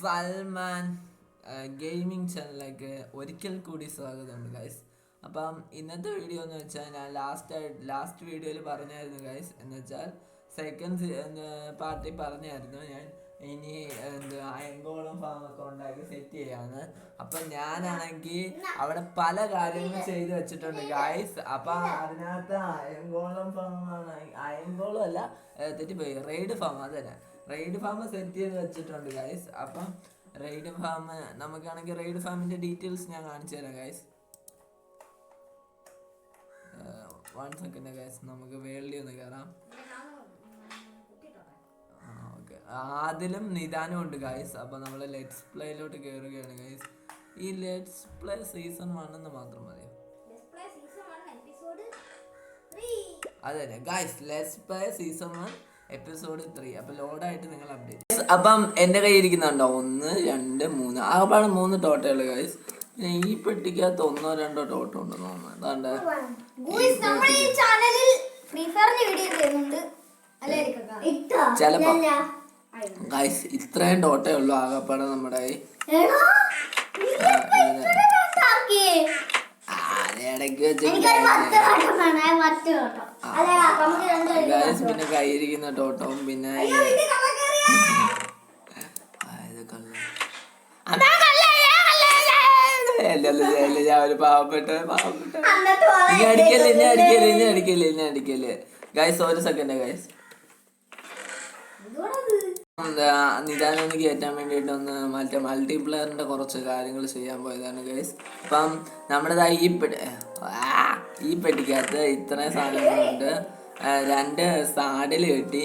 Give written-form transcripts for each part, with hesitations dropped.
Salman gaming ചാനലിലേക്ക് ഒരിക്കൽ കൂടി സ്വാഗതമുണ്ട് ഗൈസ്. അപ്പം ഇന്നത്തെ വീഡിയോ എന്ന് വെച്ചാൽ ഞാൻ ലാസ്റ്റ് വീഡിയോയിൽ പറഞ്ഞായിരുന്നു ഗൈസ്. എന്ന് വെച്ചാൽ സെക്കൻഡ് പാർട്ടി പറഞ്ഞായിരുന്നു ഞാൻ ഇനി അയങ്കോളം ഫാമൊക്കെ ഉണ്ടാക്കി സെറ്റ് ചെയ്യാന്ന്. അപ്പം ഞാനാണെങ്കിൽ അവിടെ പല കാര്യങ്ങളും ചെയ്ത് വെച്ചിട്ടുണ്ട് ഗൈസ്. അപ്പം അതിനകത്ത് അയങ്കോളം അല്ല, തെറ്റിപ്പോയി, റെയ്ഡ് ഫാം. അത് തന്നെ, റെയ്ഡ് ഫാം സെറ്റ് ചെയ്ത് വെച്ചിട്ടുണ്ട് ഗൈസ്. അപ്പം റെയ്ഡ് ഫാം നമുക്കാണെങ്കിൽ റെയ്ഡ് ഫാമിന്റെ ഡീറ്റെയിൽസ് ഞാൻ കാണിച്ചു തരാം ഗൈസ്. 1 സെക്കൻഡ് ഗൈസ്, നമുക്ക് വേൾഡി ഒന്ന് കയറാം. ഓക്കെ, ആദിലും നിദാനും ഉണ്ട് ഗൈസ്. അപ്പം നമ്മൾ ലെറ്റ്സ് പ്ലേയിലോട്ട് കയറുകയാണ് ഗൈസ്. ഈ ലെറ്റ്സ് പ്ലേ സീസൺ 1 എന്ന് മാത്രം മതിയോ? അതെ guys, let's play season 1 episode 3. അപ്പൊ ലോഡായിട്ട് നിങ്ങൾ അപ്ഡേറ്റ്. അപ്പം എന്റെ കയ്യിൽ ഇരിക്കുന്നുണ്ടോ 1 2 3 ആകെപ്പാടെ 3 ടോട്ടയുള്ളൂ ഗൈസ്. പിന്നെ ഈ പെട്ടിക്കകത്ത് 1 2 ടോട്ടം ഉണ്ടെന്ന് തോന്നുന്നു. അതാണ്ട് ചിലപ്പോ ഗൈസ് ഇത്രയും ടോട്ടേ ഉള്ളൂ ആകെപ്പാടെ നമ്മുടെ ഇടയ്ക്ക് വെച്ച് ഗൈസ്. പിന്നെ കയ്യിരിക്കുന്ന ടോട്ടവും പിന്നെ ഞാൻ ഒരു പാവപ്പെട്ട ഇനി അടിക്കല്ലേ ഗൈസ്. 1 സെക്കൻഡ് ഗൈസ്, നിദാനൊന്ന് കയറ്റാൻ വേണ്ടിയിട്ട് ഒന്ന് മറ്റേ മൾട്ടിപ്ലെയറിന്റെ കുറച്ച് കാര്യങ്ങൾ ചെയ്യാൻ പോയതാണ് ഗൈസ്. അപ്പം നമ്മുടെ ഈ പെട്ടിക്കകത്ത് ഇത്രയും സാധനങ്ങളുണ്ട്. 2 സാഡിൽ കെട്ടി.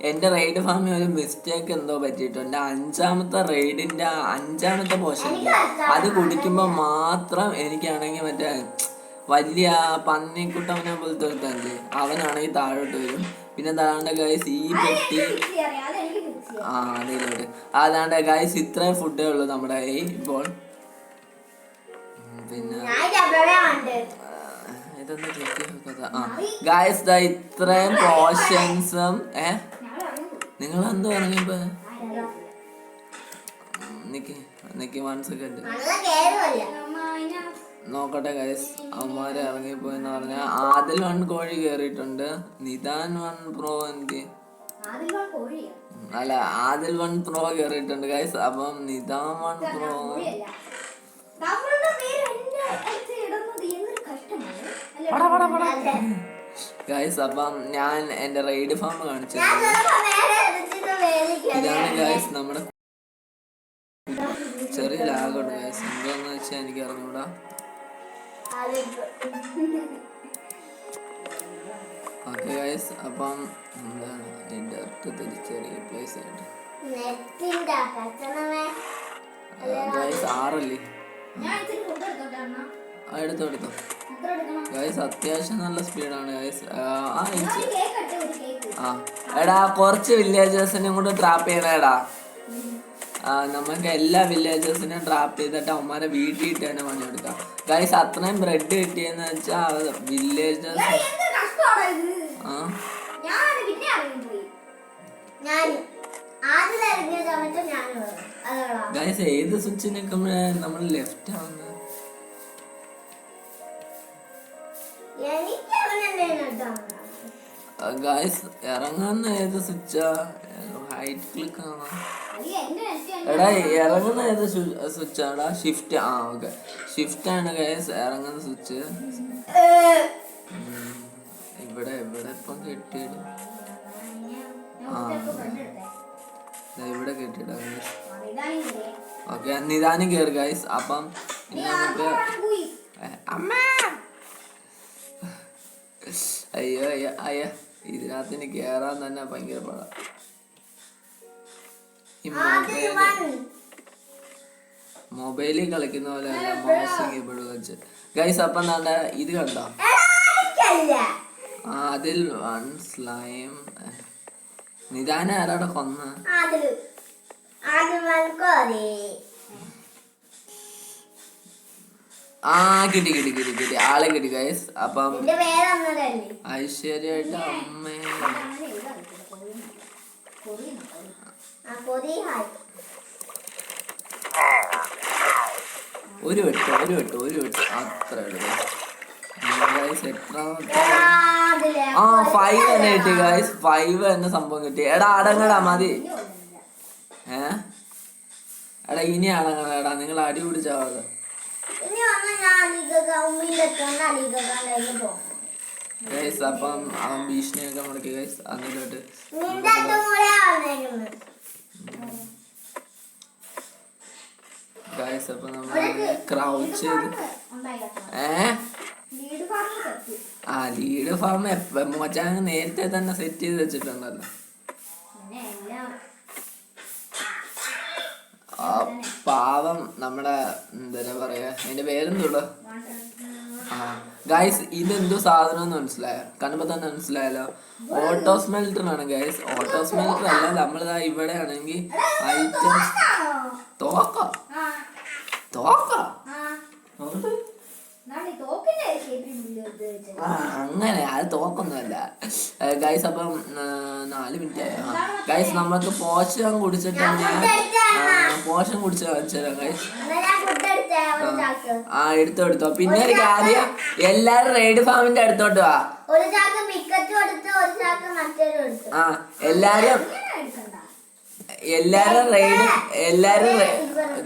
എൻ്റെ റെയ്ഡ് ഫാമിൽ ഒരു മിസ്റ്റേക്ക് എന്തോ പറ്റിയിട്ടുണ്ട്. 5ാമത്തെ റെയ്ഡിൻ്റെ 5ാമത്തെ പോർഷനിൽ അത് കുടിക്കുമ്പോൾ മാത്രം എനിക്കാണെങ്കിൽ മറ്റേ വലിയ പന്നിക്കുട്ടവനെ പോലത്തെ ഒരുത്തല്ലേ, അവനാണെങ്കിൽ താഴോട്ട് വരും. പിന്നെ അതാണ്ട് ഗൈസ് ഈ പെട്ടി അതിലോട്ട് അതാണ്ട് ഗൈസ് ഇത്രയും ഫുഡേ ഉള്ളൂ നമ്മുടെ ഇപ്പോൾ. പിന്നെ ഗൈസ് ഇത്രയും പോർഷൻസും നിങ്ങൾ എന്ത് പറഞ്ഞപ്പോ നിക്ക് 1 സെക്കൻഡ് നോക്കട്ടെ ഗൈസ്. അവന്മാര് ഇറങ്ങിപ്പോയെന്ന് പറഞ്ഞാൽ ആദിൽ 1 കോഴി കയറിയിട്ടുണ്ട്. നിദാൻ 1 പ്രോ എനിക്ക് അല്ല ആദിൽ 1 പ്രോ കയറിയിട്ടുണ്ട് ഗൈസ്. അപ്പം നിദാൻ 1 പ്രോ ഗൈസ്. അപ്പം ഞാൻ എന്റെ റെയ്ഡ് ഫാം കാണിച്ചു. ഇതാണ് ഗൈസ് നമ്മുടെ ചെറിയ ലാഗുണ്ട് ഗൈസ്. എന്താന്ന് വെച്ചാൽ എനിക്ക് അറിഞ്ഞൂടാ. ഓക്കെ ഗൈസ്, അപ്പം എന്താണ് ഇതിന്റെ അർത്ഥത്തിൽ ചെറിയ പ്ലേസ് ആയിട്ട് ഗൈസ് 6 അല്ലേ? എടുത്തോ ഗൈസ്. അത്യാവശ്യം നല്ല സ്പീഡാണ് ഗൈസ്. എടാ കുറച്ച് വില്ലേജേഴ്സിനും കൂടെ ട്രാപ്പ് ചെയ്യണേടാ. നമുക്ക് എല്ലാ വില്ലേജേഴ്സിനും ട്രാപ്പ് ചെയ്തിട്ട് അവന്മാരെ വീട്ടിൽ ഇട്ട് തന്നെ പണിയെടുക്കാം ഗൈസ്. അത്രയും ബ്രെഡ് കിട്ടിയെന്ന് വെച്ചാൽ വില്ലേജേഴ്സ് ഗൈസ് ഏത് സ്വിച്ച് നിൽക്കുമ്പോഴേ നമ്മൾ ലെഫ്റ്റ് ആവുന്നത് ഗൈസ്. ഇറങ്ങുന്ന ഏത് സ്വിച്ചാ? ഹൈറ്റ് ക്ലിക്ക് ആണോ? എടാ ഇറങ്ങുന്ന ഏത് സ്വിച്ചാടാ? ഷിഫ്റ്റ്. ഓക്കെ, ഷിഫ്റ്റ് ആണ് ഗൈസ് ഇറങ്ങുന്ന സ്വിച്ച്. ഇവിടെ ഇപ്പം കെട്ടിയിടും. ഇവിടെ കെട്ടിയിടാം ഗൈസ്. ഓക്കെ, നിദാനം കയറി ഗൈസ്. അപ്പം നമുക്ക് അയ്യോ ഇതിനകത്തിന് കേറാൻ തന്നെ ഭയങ്കര പാടാ. മൊബൈലിൽ കളിക്കുന്ന പോലെ അല്ല, മൗസും കീബോർഡും വെച്ച് ഗൈസ്. അപ്പം എന്താ ഇത് കണ്ടോ? അതിൽ 1 സ്ലൈം. നിദാന ആരാടെ കൊന്ന? കിട്ടി ആളെ കിട്ടി ഗൈസ്. അപ്പം ഐശ്വര്യായിട്ട് അമ്മേ ഒരു വെട്ട് അത്ര ആ 5 തന്നെ കിട്ടി ഗൈസ്. 5 തന്നെ സംഭവം കിട്ടി. എടാ അടങ്ങടാ മതി. എടാ ഇനി അടങ്ങടാ, നിങ്ങൾ അടി പിടിച്ചാവാതെ. ഗൈസ് അപ്പം അവൻ ഭീഷണിയൊക്കെ മുടക്കി ഗൈസ്. എന്നിട്ട് ഗൈസ് അപ്പൊ നമ്മൾ ക്രൗച്ച് ചെയ്ത് ലീഡ് ഫാം മോച്ചാൻ നേരത്തെ തന്നെ സെറ്റ് ചെയ്ത് വെച്ചിട്ടുണ്ടല്ലോ. പാവം നമ്മുടെ എന്താ പറയാ, അതിന്റെ പേരെന്തുള്ളു? ഗൈസ് ഇതെന്തോ സാധനം എന്ന് മനസ്സിലായോ? കണ്ടപ്പോ തന്നെ മനസ്സിലായല്ലോ. ഓട്ടോ സ്മെൽറ്റർ ആണ് ഗൈസ്. ഓട്ടോ സ്മെൽറ്റർ അല്ല, നമ്മളിതാ ഇവിടെ ആണെങ്കിൽ ഐറ്റംസ് അങ്ങനെ അത് തോക്കൊന്നുമല്ല ഗൈസ്. അപ്പം 4 മിനിറ്റ് ആയി ഗൈസ്. നമുക്ക് പോഷൻ കുടിച്ചിട്ടാണ് പോഷൻ കുടിച്ച് വെച്ചുതരാം ഗൈസ്. എടുത്തോ. പിന്നെ ഒരു കാര്യം, എല്ലാരും റൈഡ് ഫാമിന്റെ അടുത്തോട്ട് വാ. എല്ലാരും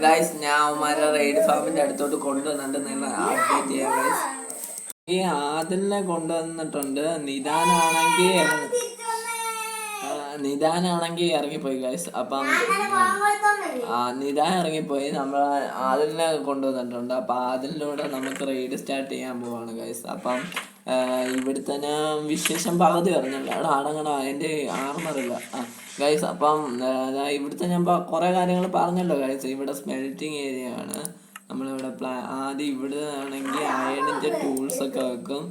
ഗൈസ് ഞാൻ അവന്മാരെ റൈഡ് ഫാമിന്റെ അടുത്തോട്ട് കൊണ്ടുവന്നിട്ട് നിങ്ങൾ അപ്ഡേറ്റ് ചെയ്യാം ഗൈസ്. ഈ ആദിലിനെ കൊണ്ടുവന്നിട്ടുണ്ട്. നിദാനാണെങ്കിൽ ഇറങ്ങിപ്പോയി ഗൈസ്. അപ്പം നിദാൻ ഇറങ്ങിപ്പോയി. നമ്മൾ ആദിലിനെ കൊണ്ടുവന്നിട്ടുണ്ട്. അപ്പം ആദിലിലൂടെ നമുക്ക് റൈഡ് സ്റ്റാർട്ട് ചെയ്യാൻ പോവാണ് ഗൈസ്. അപ്പം ഇവിടുത്തെ വിശേഷം പകുതി പറഞ്ഞല്ലോ. അവിടെ അടങ്ങണ എൻ്റെ ആർമറില്ല ഗൈസ്. അപ്പം ഇവിടുത്തെ ഞാൻ കുറേ കാര്യങ്ങൾ പറഞ്ഞല്ലോ ഗൈസ്. ഇവിടെ സ്മെൽറ്റിങ് ഏരിയ ആണ്. നമ്മളിവിടെ ആദ്യം ഇവിടെ ആണെങ്കിൽ അയണിൻ്റെ ടൂൾസൊക്കെ വെക്കും.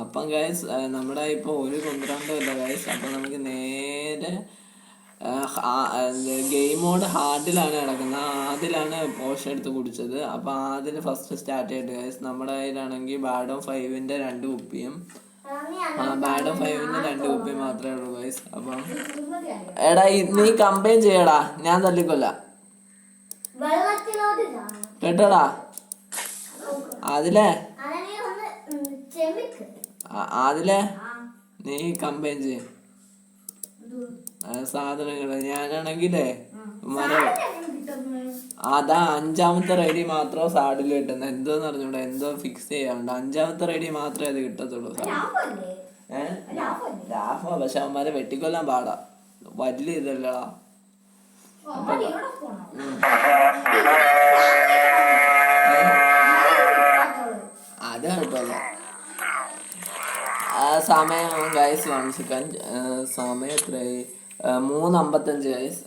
അപ്പം ഗൈസ് നമ്മുടെ ഇപ്പോൾ ഒരു കുന്ത്രണ്ടും ഇല്ല ഗൈസ്. അപ്പം നമുക്ക് നേരെ ഗെയിം മോഡ് ഹാർഡിലാണ് കിടക്കുന്നത്. അതിലാണ് പോഷൻ എടുത്ത് കുടിച്ചത്. അപ്പം അതിൽ ഫസ്റ്റ് സ്റ്റാർട്ട് ചെയ്തിട്ട് ഗൈസ്. നമ്മുടെ കയ്യിലാണെങ്കിൽ ബാഡോ 5ന്റെ 2 കുപ്പിയും ബാഡോ 5ന്റെ 2 കുപ്പിയും മാത്രമേ ഉള്ളൂ ഗൈസ്. അപ്പം എടാ നീ കമ്പൈൻ ചെയ്യടാ, ഞാൻ തല്ലിക്കൊല്ല കേട്ടോടാ. അതിലെ നീ കമ്പൈൻ ചെയ്യും സാധനങ്ങള്. ഞാനാണെങ്കിലേ അതാ 5ാമത്തെ റെഡി മാത്രം സാഡിൽ കിട്ടുന്നത്. എന്തോന്ന് അറിഞ്ഞൂടാ, എന്തോ ഫിക്സ് ചെയ്യാറുണ്ട്. 5ാമത്തെ റെഡി മാത്രമേ അത് കിട്ടത്തുള്ളൂ. ലാഫാ, പക്ഷെ അവന്മാരെ വെട്ടിക്കൊല്ലാൻ പാടാ. വലിയ ഇതല്ലടാ. അത് കുഴപ്പമില്ല. സമയം ഗൈസ് 1 സെക്കൻഡ്. സമയം എത്രയായി? 3:55 ഗൈസ്.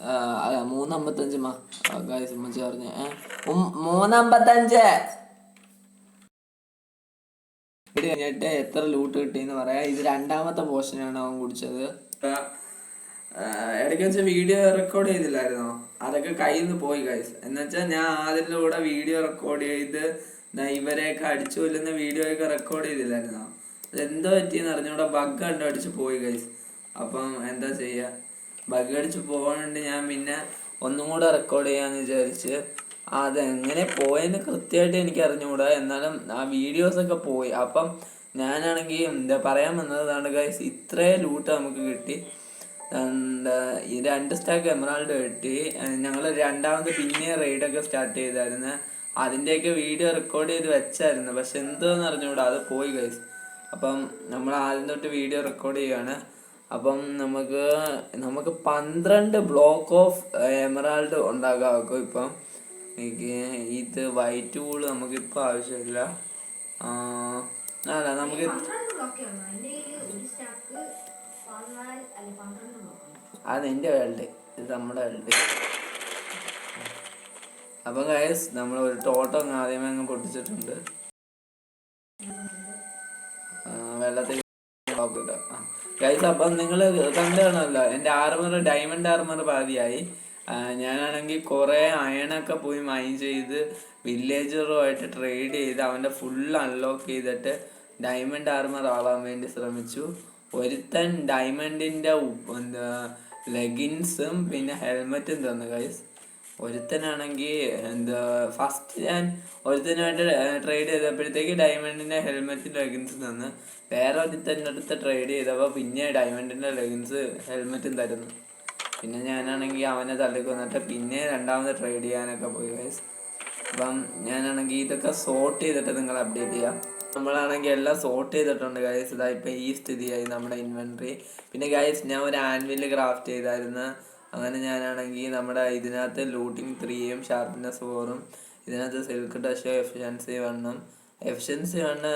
3:55 ഗൈസ് ഉമ്മച്ചി പറഞ്ഞ 3:55. ഇത് കഴിഞ്ഞിട്ട് എത്ര ലൂട്ട് കിട്ടിയെന്ന് പറയാം. ഇത് 2ാമത്തെ പോർഷനാണ് അവൻ കുടിച്ചത്. ഇടയ്ക്ക് വെച്ചാൽ വീഡിയോ റെക്കോർഡ് ചെയ്തില്ലായിരുന്നോ? അതൊക്കെ കയ്യിൽ നിന്ന് പോയി ഗൈസ്. എന്നുവെച്ചാൽ ഞാൻ അതിലൂടെ വീഡിയോ റെക്കോർഡ് ചെയ്ത് ഇവരെയൊക്കെ അടിച്ചു കൊല്ലുന്ന വീഡിയോ ഒക്കെ റെക്കോർഡ് ചെയ്തില്ലായിരുന്നോ? അതെന്തോ പറ്റിയെന്ന് അറിഞ്ഞൂടെ, ബഗ് കണ്ടു അടിച്ച് പോയി ഗൈസ്. അപ്പം എന്താ ചെയ്യുക, ബഗ് അടിച്ച് പോകാനുണ്ട്. ഞാൻ പിന്നെ ഒന്നും കൂടെ റെക്കോർഡ് ചെയ്യാമെന്ന് വിചാരിച്ച്. അതെങ്ങനെ പോയെന്ന് കൃത്യമായിട്ട് എനിക്ക് അറിഞ്ഞുകൂടാ. എന്നാലും ആ വീഡിയോസൊക്കെ പോയി. അപ്പം ഞാനാണെങ്കിൽ എന്താ പറയാൻ വന്നതാണ് ഗൈസ്, ഇത്രയും ലൂട്ട് നമുക്ക് കിട്ടി. ഈ 2 സ്റ്റാക്ക് എമറാൾഡ് കിട്ടി. ഞങ്ങൾ 2ാമത് പിന്നെ റെയ്ഡൊക്കെ സ്റ്റാർട്ട് ചെയ്തായിരുന്നു. അതിൻ്റെയൊക്കെ വീഡിയോ റെക്കോർഡ് ചെയ്ത് വെച്ചായിരുന്നു. പക്ഷെ എന്തോന്ന് അറിഞ്ഞുകൂടാ, അത് പോയി ഗൈസ്. അപ്പം നമ്മൾ ആദ്യം തൊട്ട് വീഡിയോ റെക്കോർഡ് ചെയ്യുകയാണ്. അപ്പം നമുക്ക് 12 ബ്ലോക്ക് ഓഫ് എമറാൾഡ് ഉണ്ടാകാം. ഇപ്പം ഇത് വൈറ്റ് വൂള് നമുക്കിപ്പോൾ ആവശ്യമില്ല. അല്ല നമുക്ക് അത് എൻ്റെ വേൾഡ്, ഇത് നമ്മുടെ വേൾഡ്. അപ്പം ഗൈസ് നമ്മൾ ഒരു ടോട്ടം ആദ്യമേ അങ്ങ് പൊട്ടിച്ചിട്ടുണ്ട്. വെള്ളത്തിൽ ഗൈസ്. അപ്പം നിങ്ങൾ കണ്ടുകാണല്ലോ എൻ്റെ ആർമർ, ഡയമണ്ട് ആർമർ പാതിയായി. ഞാനാണെങ്കിൽ കുറേ അയണൊക്കെ പോയി മൈൻ ചെയ്ത് വില്ലേജറുമായിട്ട് ട്രേഡ് ചെയ്ത് അവൻ്റെ ഫുൾ അൺലോക്ക് ചെയ്തിട്ട് ഡയമണ്ട് ആർമർ ആവാൻ വേണ്ടി ശ്രമിച്ചു. ഒരുത്തൻ ഡയമണ്ടിൻ്റെ എന്താ ലെഗിൻസും പിന്നെ ഹെൽമെറ്റും തന്നു ഗൈസ്. ഒരുത്തനാണെങ്കിൽ എന്താ ഫസ്റ്റ് ഞാൻ ഒരുത്തനുമായിട്ട് ട്രേഡ് ചെയ്തപ്പോഴത്തേക്ക് ഡയമണ്ടിന്റെ ഹെൽമെറ്റിന്റെ ലെഗിൻസ് തന്ന്, വേറെ ഒരുത്തൻ്റെ അടുത്ത് ട്രേഡ് ചെയ്തപ്പോൾ പിന്നെ ഡയമണ്ടിന്റെ ലെഗിൻസ് ഹെൽമെറ്റും തരുന്നു. പിന്നെ ഞാനാണെങ്കിൽ അവനെ തള്ളിക്കൊന്നിട്ട് പിന്നെ രണ്ടാമത് ട്രേഡ് ചെയ്യാനൊക്കെ പോയി ഗൈസ്. അപ്പം ഞാനാണെങ്കിൽ ഇതൊക്കെ സോർട്ട് ചെയ്തിട്ട് നിങ്ങൾ അപ്ഡേറ്റ് ചെയ്യാം. നമ്മളാണെങ്കിൽ എല്ലാം സോർട്ട് ചെയ്തിട്ടുണ്ട് ഗൈസ്. ഇതാ ഇപ്പം ഈ സ്ഥിതിയായി നമ്മുടെ ഇൻവെൻട്രി. പിന്നെ ഗൈസ് ഞാൻ ഒരു ആൻവിൽ ക്രാഫ്റ്റ് ചെയ്തായിരുന്നു. അങ്ങനെ ഞാനാണെങ്കിൽ നമ്മുടെ ഇതിനകത്ത് ലൂട്ടിങ് 3യും ഷാർപ്പ്നെസ് 4ഉം, ഇതിനകത്ത് സിൽക്ക് ടച്ച് എഫിഷ്യൻസി 1ഉം, എഫിഷ്യൻസി 1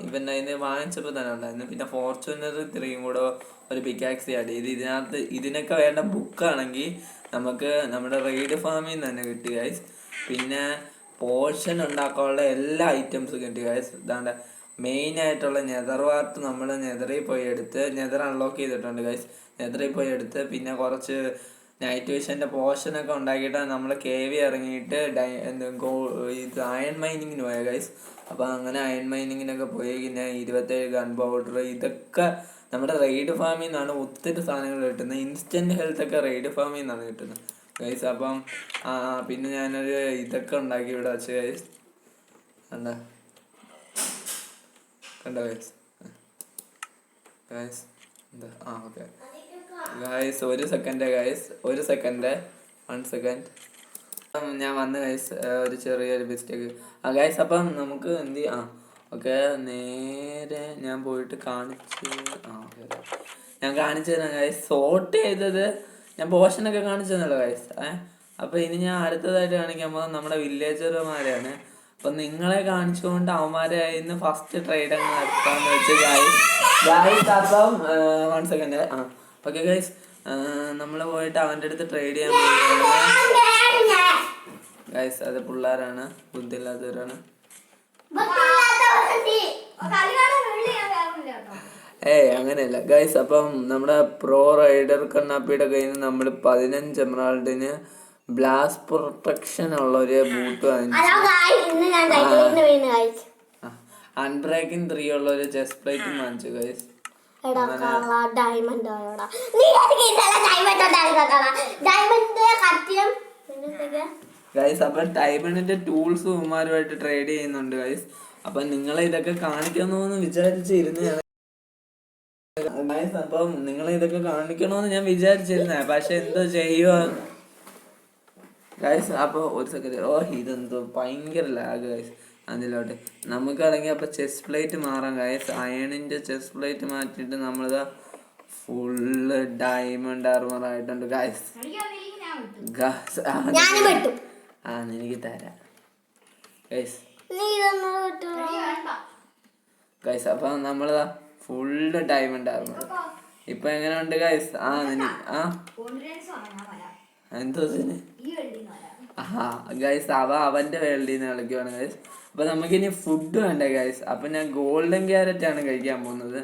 ഇവൻ അതിന് വാങ്ങിച്ചപ്പോൾ തന്നെ ഉണ്ടായിരുന്നു. പിന്നെ ഫോർച്യൂണർ 3യും കൂടെ ഒരു പിക്കാക്സി ആഡ് ചെയ്ത് ഇതിനകത്ത് ഇതിനൊക്കെ വേണ്ട ബുക്കാണെങ്കിൽ നമുക്ക് നമ്മുടെ റെയ്ഡ് ഫാമിൽ നിന്ന് തന്നെ കിട്ടി ഗൈസ്. പിന്നെ പോർഷൻ ഉണ്ടാക്കാനുള്ള എല്ലാ ഐറ്റംസും കിട്ടി ഗൈസ്. ഇതാണ്ട് മെയിൻ ആയിട്ടുള്ള നെതർ വാർട്ട് നമ്മൾ നെതറിൽ പോയി എടുത്ത്, നെതർ അൺലോക്ക് ചെയ്തിട്ടുണ്ട് ഗൈസ്. നെതറിൽ പോയി എടുത്ത് പിന്നെ കുറച്ച് നൈറ്റ് വിഷൻ്റെ പോർഷനൊക്കെ ഉണ്ടാക്കിയിട്ട് നമ്മൾ കേവി ഇറങ്ങിയിട്ട് ഇത് അയൺ മൈനിങ്ങിന് പോയ ഗൈസ്. അപ്പോൾ അങ്ങനെ അയൺ മൈനിങ്ങിനൊക്കെ പോയി. പിന്നെ 27 ഗൺ പൗഡർ, ഇതൊക്കെ നമ്മുടെ റെയ്ഡ് ഫാമിൽ നിന്നാണ് ഒത്തിരി സാധനങ്ങൾ കിട്ടുന്നത്. ഇൻസ്റ്റൻറ്റ് ഹെൽത്ത് ഒക്കെ റെയ്ഡ് ഫാമിൽ നിന്നാണ് കിട്ടുന്നത് ഗൈസ്. അപ്പം പിന്നെ ഞാനൊരു ഇതൊക്കെ ഉണ്ടാക്കി ഇവിടെ വെച്ച് ഗൈസ്. കണ്ടോ ഗൈസ്? ഗൈസ് എന്താ ഓക്കെ ഗൈസ്, ഒരു സെക്കൻഡ് ഗൈസ്, 1 സെക്കൻഡ്. ഞാൻ വന്ന് ഗൈസ്, ഒരു ചെറിയൊരു മിസ്റ്റേക്ക് ഗൈസ്. അപ്പം നമുക്ക് എന്ത് ഓക്കെ, നേരെ ഞാൻ പോയിട്ട് കാണിച്ച് ഓക്കെ ഞാൻ കാണിച്ചു തരാം ഗൈസ്. സോർട്ട് ചെയ്തത് ഞാൻ പോർഷനൊക്കെ കാണിച്ചു തന്നല്ലോ ഗൈസ്. അപ്പോൾ ഇനി ഞാൻ അടുത്തതായിട്ട് കാണിക്കാൻ പോകുന്നത് നമ്മുടെ വില്ലേജർമാരെയാണ്. അപ്പം നിങ്ങളെ കാണിച്ചുകൊണ്ട് അവന്മാരെ ഇന്ന് ഫസ്റ്റ് ട്രേഡ് അങ്ങ് നടത്താന്ന് വെച്ച് ഗൈസ്. അപ്പം 1 സെക്കൻഡ്. ഓക്കെ ഗൈസ്, നമ്മൾ പോയിട്ട് അവൻ്റെ അടുത്ത് ട്രേഡ് ചെയ്യാൻ പോവുകയാണ് ഗൈസ്. അത് പിള്ളേരാണ്, ബുദ്ധിയില്ലാത്തവരാണ്. അങ്ങനെയല്ല ഗൈസ്. അപ്പം നമ്മുടെ പ്രോ റൈഡർ കണ്ണാപ്പിയുടെ കയ്യിൽ നിന്ന് നമ്മൾ 15 എമറാൾഡിന് ബ്ലാസ്റ്റ് പ്രൊട്ടക്ഷൻ ഉള്ള ഒരു ബൂട്ട് വാങ്ങിച്ചു. അൺബ്രേക്കിംഗ് 3 ഉള്ള ഒരു ചെസ്റ്റ് പ്ലേറ്റും വാങ്ങിച്ചു ഗൈസ്. ഗൈസ് അപ്പം ഡയമണ്ടിന്റെ ടൂൾസ് ഉമ്മാരുമായിട്ട് ട്രേഡ് ചെയ്യുന്നുണ്ട് ഗൈസ്. അപ്പം നിങ്ങളെ ഇതൊക്കെ കാണിക്കണമെന്ന് വിചാരിച്ചിരുന്നതാണ് ഗൈസ്. അപ്പം നിങ്ങളെ ഇതൊക്കെ കാണിക്കണമെന്ന് ഞാൻ വിചാരിച്ചിരുന്നേ, പക്ഷെ എന്തോ ചെയ്യുക ഗൈസ്. അപ്പോൾ 1 സെക്കൻഡ്. ഇതെന്തോ ഭയങ്കര ലാഗ് ഗൈസ്. അതിലോട്ട് നമുക്കാണെങ്കിൽ അപ്പോൾ ചെസ്റ്റ് പ്ലേറ്റ് മാറാം ഗൈസ്. അയണിൻ്റെ ചെസ്റ്റ് പ്ലേറ്റ് മാറ്റിയിട്ട് നമ്മളിതാ ഫുള്ള് ഡയമണ്ട് ആർമർ ആയിട്ടുണ്ട് ഗൈസ്. എനിക്ക് തരാം ഗൈസ്. ഗൈസ് അപ്പം നമ്മളിതാ ഫുള്ള് ഡയമണ്ട് ആർമർ. ഇപ്പൊ എങ്ങനെയുണ്ട് ഗൈസ്? എന്തോ ഗൈസ് അവന്റെ വേൾഡിൽ നിന്ന് കളിക്കുവാണ് ഗൈസ്. അപ്പൊ നമുക്കിനി ഫുഡ് വേണ്ടേ ഗൈസ്. അപ്പൊ ഞാൻ ഗോൾഡൻ ക്യാരറ്റ് ആണ് കഴിക്കാൻ പോകുന്നത്.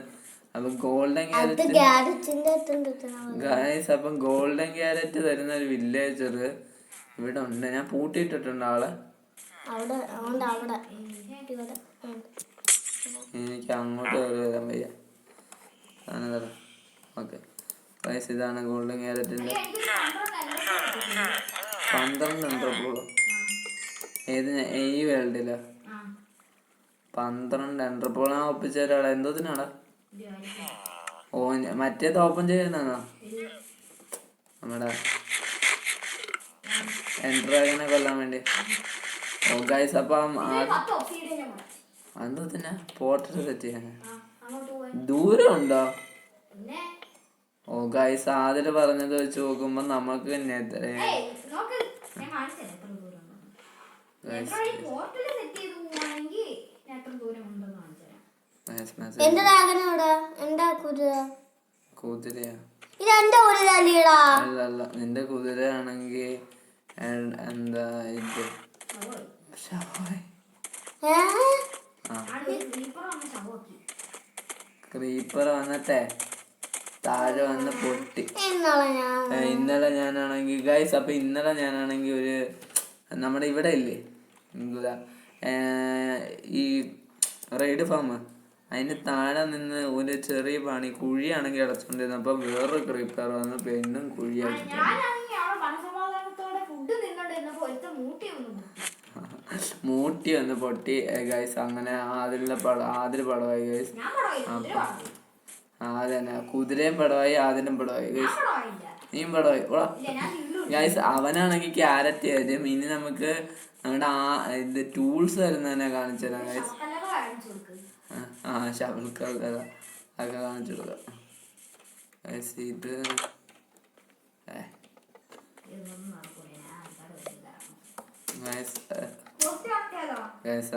അപ്പൊ ഗോൾഡൻ ക്യാരറ്റ് ഗൈസ്, അപ്പം ഗോൾഡൻ ക്യാരറ്റ് തരുന്ന ഒരു വില്ലേജർ ഇവിടെ ഉണ്ട്. ഞാൻ പൂട്ടിയിട്ടിട്ടുണ്ട് ആളെ. എനിക്ക് അങ്ങോട്ട് വരാൻ വയ്യ. ഓക്കെ ഗൈസ്, ഇതാണ് ഗോൾഡൻ ക്യാരറ്റിന്റെ 12 എൻട്രപ്പോളോ. ഈ വേൾഡിലോ 12 എൻട്രപ്പോൾ ഒപ്പിച്ച ഒരാളെ എന്തോത്തിനാടാ? മറ്റേത് ഓപ്പൺ ചെയ്യുന്നതാണോ? നമ്മുടെ എൻട്രാഗനെ കൊല്ലാൻ വേണ്ടി. ഗൈസ് അപ്പം എന്തോത്തിനാ പോർട്ടൽ സെറ്റ് ചെയ്യാൻ ദൂരം ഉണ്ടോ? ഗൈസ് ആദ്യം പറഞ്ഞത് വെച്ച് നോക്കുമ്പോ നമുക്ക് അല്ല നിന്റെ കുതിരയാണെങ്കിൽ എന്താ ഇത് ക്രീപ്പർ വന്നിട്ടേ താഴെ വന്ന് പൊട്ടി. ഇന്നലെ ഞാനാണെങ്കിൽ ഗൈസ്, അപ്പൊ ഇന്നലെ ഞാനാണെങ്കിൽ ഒരു നമ്മുടെ ഇവിടെ ഇല്ലേ ഈ റെയ്ഡ് ഫാം, അതിന് താഴെ നിന്ന് ഒരു ചെറിയ പണി കുഴിയാണെങ്കിൽ അടച്ചോണ്ടിരുന്നത്. അപ്പൊ വേറൊരു ക്രീപ്പർ വന്ന് പെണ്ണും കുഴിയാക്കി. മൂട്ടി ഒന്ന് പൊട്ടി ഗൈസ്. അങ്ങനെ ആദ്യ പടമായി ഗൈസ്. അതന്നെ കുതിരയും പടമായി, ആദ്യം പടമായി ഗൈസ്. നീയും പടമായി ഗൈസ്. അവനാണെങ്കിൽ ക്യാരറ്റ് തരും. ഇനി നമുക്ക് നമ്മുടെ ഇത് ടൂൾസ് വരുന്നതന്നെ കാണിച്ചു തരാം ഗൈസ്. ഷവൽക്കൊക്കെ അതൊക്കെ കാണിച്ചു കൊടുക്കാം ഗൈസ്. ഇത്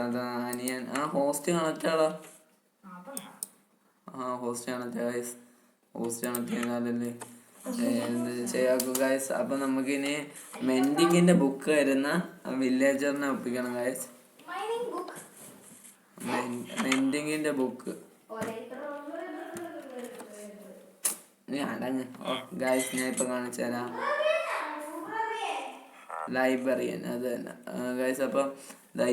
അത് അനിയൻ ഹോസ്റ്റ് കണക്റ്റാടാ. ഹോസ്റ്റ് കണക്റ്റാ ഗൈസ്. ഹോസ്റ്റ് കണക്ട് ചെയ്താലല്ലേ ചെയ്യാക്കൂ ഗൈസ്. അപ്പൊ നമുക്കിനി മെൻഡിങ്ങിന്റെ ബുക്ക് വരുന്ന വില്ലേജറിനെ ഒപ്പിക്കണം ഗൈസ്. മെൻഡിങ്ങിന്റെ ബുക്ക് നീ അടങ്ങ് ഗൈസ്. ഞാൻ ഇപ്പൊ കാണിച്ചു തരാം. ലൈബ്രറിയൻ അത് തന്നെ ഗൈസ്. അപ്പൊ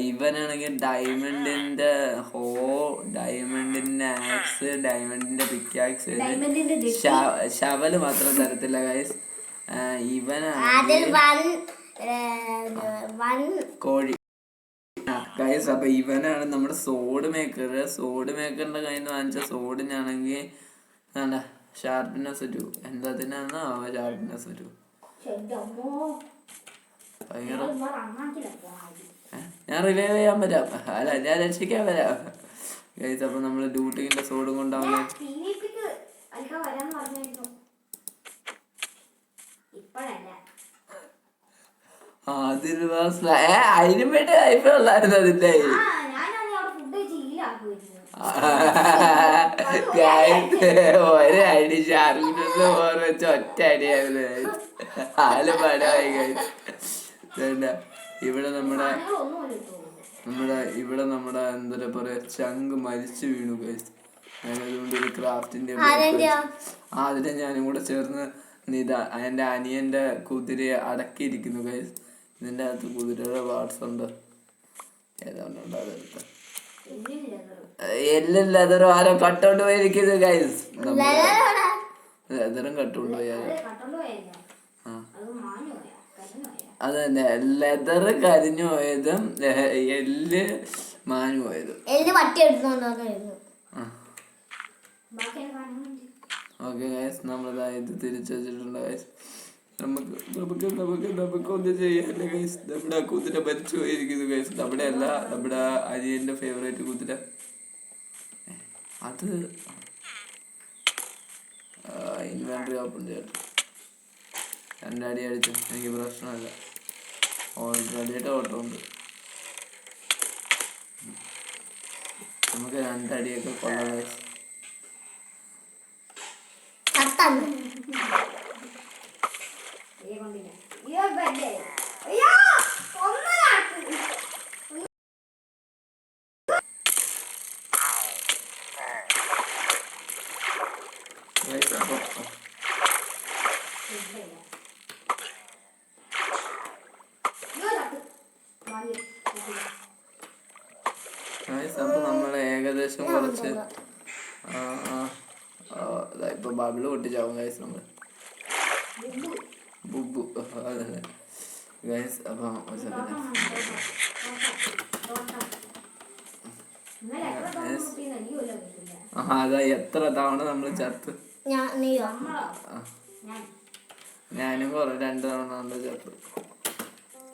ഇവനാണെങ്കിൽ ഡയമണ്ടിന്റെ ഡയമണ്ടിന്റെ ആക്സ്, ഡയമണ്ടിന്റെ പിക്കാക്സ്, ശവല് മാത്രം തരത്തില്ല ഗൈസ്. ഇവനാണെങ്കിൽ കോഴി ഗൈസ്. അപ്പൊ ഇവനാണ് നമ്മുടെ സോഡ് മേക്കർ. സോഡ് മേക്കറിന്റെ കയ്യിൽ നിന്ന് വാങ്ങിച്ച സോഡിനാണെങ്കിൽ ഷാർപ്നെസ് 2. എന്താത്തിനാണ് ഷാർപ്നെസ് 2. ഞാൻ റിലൈവ് ചെയ്യാൻ വരാം. അല്ല, ഞാൻ രക്ഷിക്കാൻ വരാം ഗൈസ്. അപ്പൊ നമ്മള് ഡ്യൂട്ടിന്റെ സോഡും കൊണ്ടാവില്ല. അതിന് വേണ്ടി ലൈഫ് ഉള്ളായിരുന്നു അതിന്റെ. ഒരേ അടി ഷാർപ്പിനെന്ന് വെച്ച ഒറ്റ അടിയായിരുന്നു. ആള് പടമായി ഗൈസ്. ഇവിടെ നമ്മുടെ എന്താ പറയാ ചങ്ക് മരിച്ചു വീണു ഗൈസ്. ഞാനതുകൊണ്ട് ഒരു ക്രാഫ്റ്റിന്റെ അതിനെ ഞാനും കൂടെ ചേർന്ന് എന്റെ അനിയന്റെ കുതിരയെ അടക്കിയിരിക്കുന്നു ഗൈസ്. ഇതിന്റെ അകത്ത് കുതിരയുടെ പാർട്സ് ഉണ്ട്. ഏതാണ്ട് അതെടുത്ത എല്ലല്ലാതൊരു ആരോ കട്ടോണ്ട് പോയിരിക്കുന്നു ഗൈസ്. ലെതറും കട്ടോണ്ട് പോയാൽ അത് തന്നെ. ലെതർ കരിഞ്ഞു പോയതും എല്ല് മാഞ്ഞു പോയതും. Okay guys. നമ്മളിത് തിരിച്ചു വെച്ചിട്ടുണ്ട് ഗൈസ്. നമുക്ക് ഒന്ന് ചെയ്യാല്ലേ ഗൈസ്. നമ്മുടെ കുതിര മരിച്ചു പോയിരിക്കുന്നു ഗൈസ്. നമ്മുടെ അല്ല, നമ്മുടെ അനിയന്റെ ഫേവറേറ്റ് കുതിര. അത് ഇൻവെന്ററി ഓപ്പൺ ചെയ്യട്ടെ. രണ്ടടി അടിച്ചു, എനിക്ക് പ്രശ്നമല്ല. ഓൾറെഡിയിട്ട് ഓട്ടമുണ്ട്. നമുക്ക് രണ്ടടിയൊക്കെ കൊള്ളാം ഗൈസ്. അപ്പൊ നമ്മള് ഏകദേശം കുറച്ച് ഇപ്പൊ ബബിള് പൊട്ടിച്ചാവും ഗൈസ്. നമ്മള് ബുബു അതല്ലേ ഗൈസ്. അപ്പൊ അതാ എത്ര തവണ നമ്മള് ചത്ത്. ഞാനും കുറെ 2 തവണ കൊണ്ട് ചത്ത്.